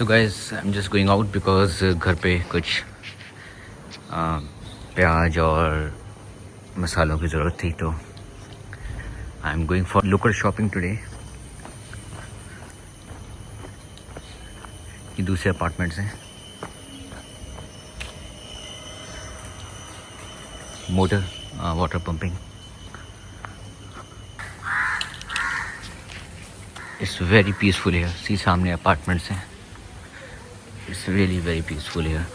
So guys, I'm just going out because घर पे कुछ प्याज और मसालों की ज़रूरत थी, तो I'm going for local shopping today. ये दूसरे अपार्टमेंट्स हैं. Motor water pumping. It's very peaceful here. See, सामने अपार्टमेंट्स हैं. It's really very peaceful here.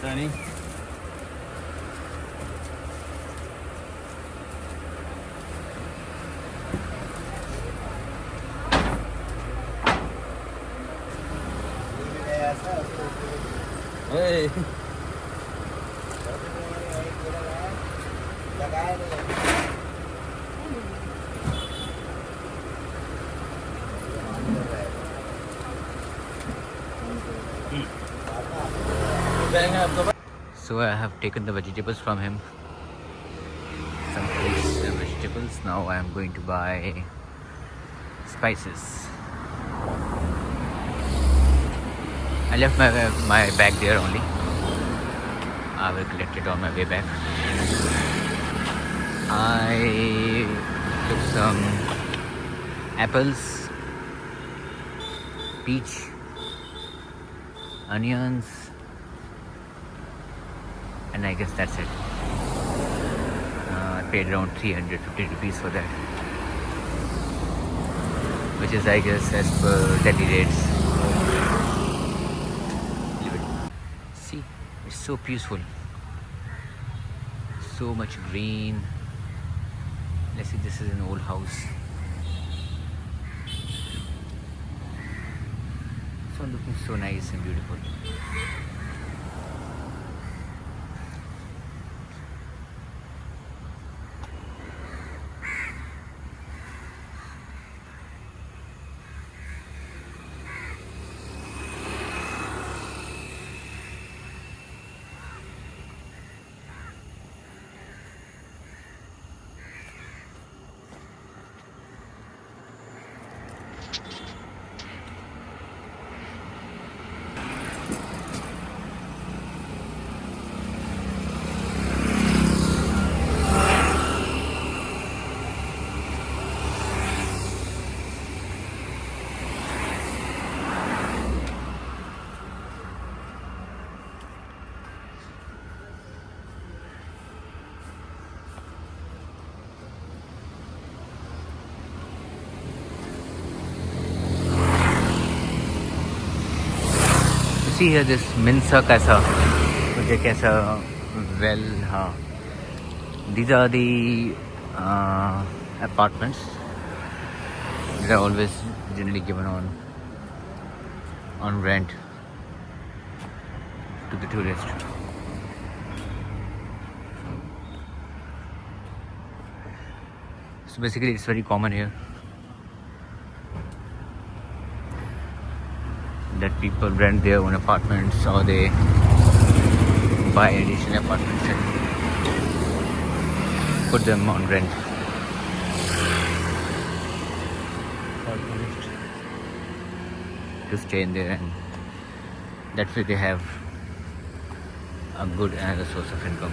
नहीं. Hey. So I have taken the vegetables from him. Some fruits and vegetables. Now I am going to buy spices. I left my bag there only. I will collect it on my way back. I took some apples, peach, onions, and I guess that's it. I paid around 350 rupees for that, which is, I guess, as per Delhi rates. See, it's so peaceful, so much green. Let's see, this is an old house. So looking so nice and beautiful. see here this Minsa Kaisa, Mujhe Kaisa well, these are the apartments that are always generally given on rent to the tourists. So basically it's very common here that people rent their own apartments or they buy additional apartments and put them on rent for tourists to stay in there, and that way they have a good another source of income.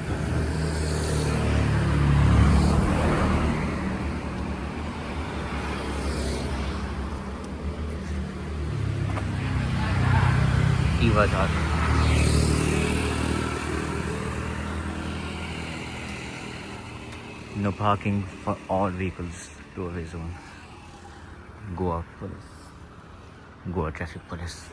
Bazaar. No parking for all vehicles, two-way zone. Goa police, Goa traffic police.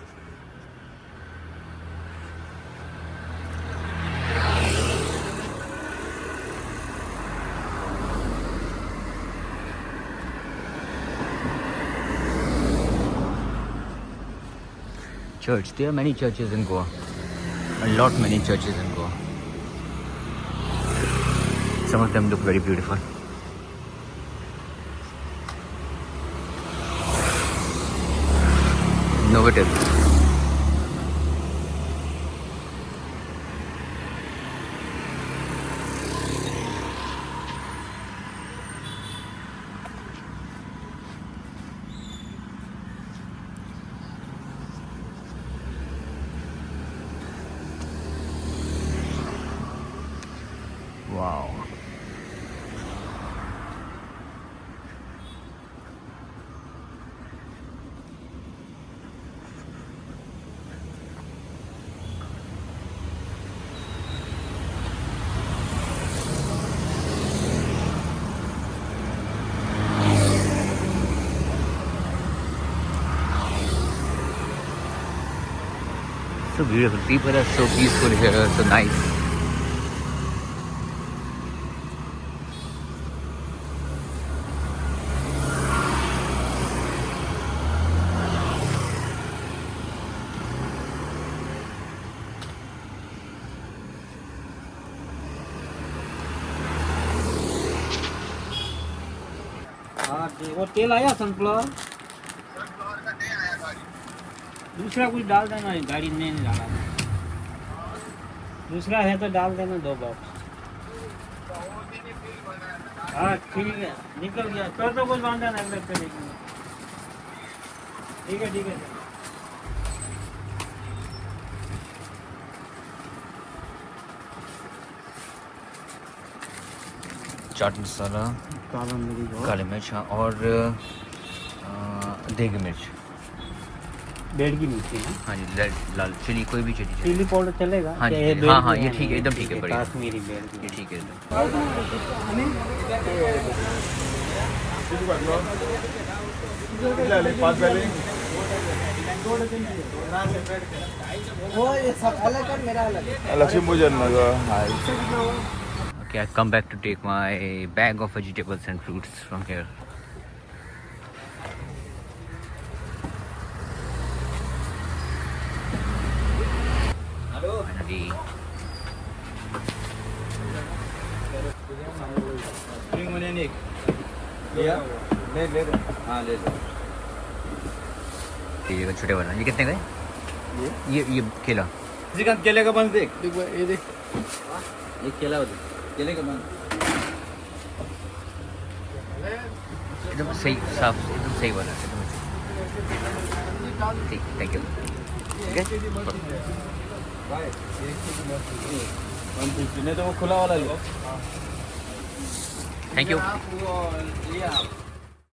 Church. There are many churches in Goa. Many churches in Goa. Some of them look very beautiful. Innovative. Wow. So beautiful. People are so peaceful here, so nice. वो तेल आया sunflower दूसरा कुछ डाल देना, गाड़ी में नहीं डाला, दूसरा है तो डाल देना 2 बॉक्स। हाँ ठीक है, निकल गया कर तो कुछ बांधा ना अगले पे लेकिन ठीक है चाट मसाला, काली मिर्च और देगी मिर्च, बेड की मिर्ची है। हाँ जी, रेड लाल चिली, कोई भी चिली चिली पाउडर चलेगा। हाँ जी, हाँ ये ठीक है, एकदम ठीक है, बढ़िया, कश्मीरी बेड ये ठीक है एकदम। लक्ष्मी पूजन Okay, I come back to take my bag of vegetables and fruits from here. Finally. ये छोटे वाला, ये कितने का है? ये केला, श्रीकांत केले का बंद देख, ये देख, ये केला होता, केले का बंद एकदम सही, साफ, एकदम सही वाला, ठीक, थैंक यू। नहीं तो वो खुला वाला लो। Thank you.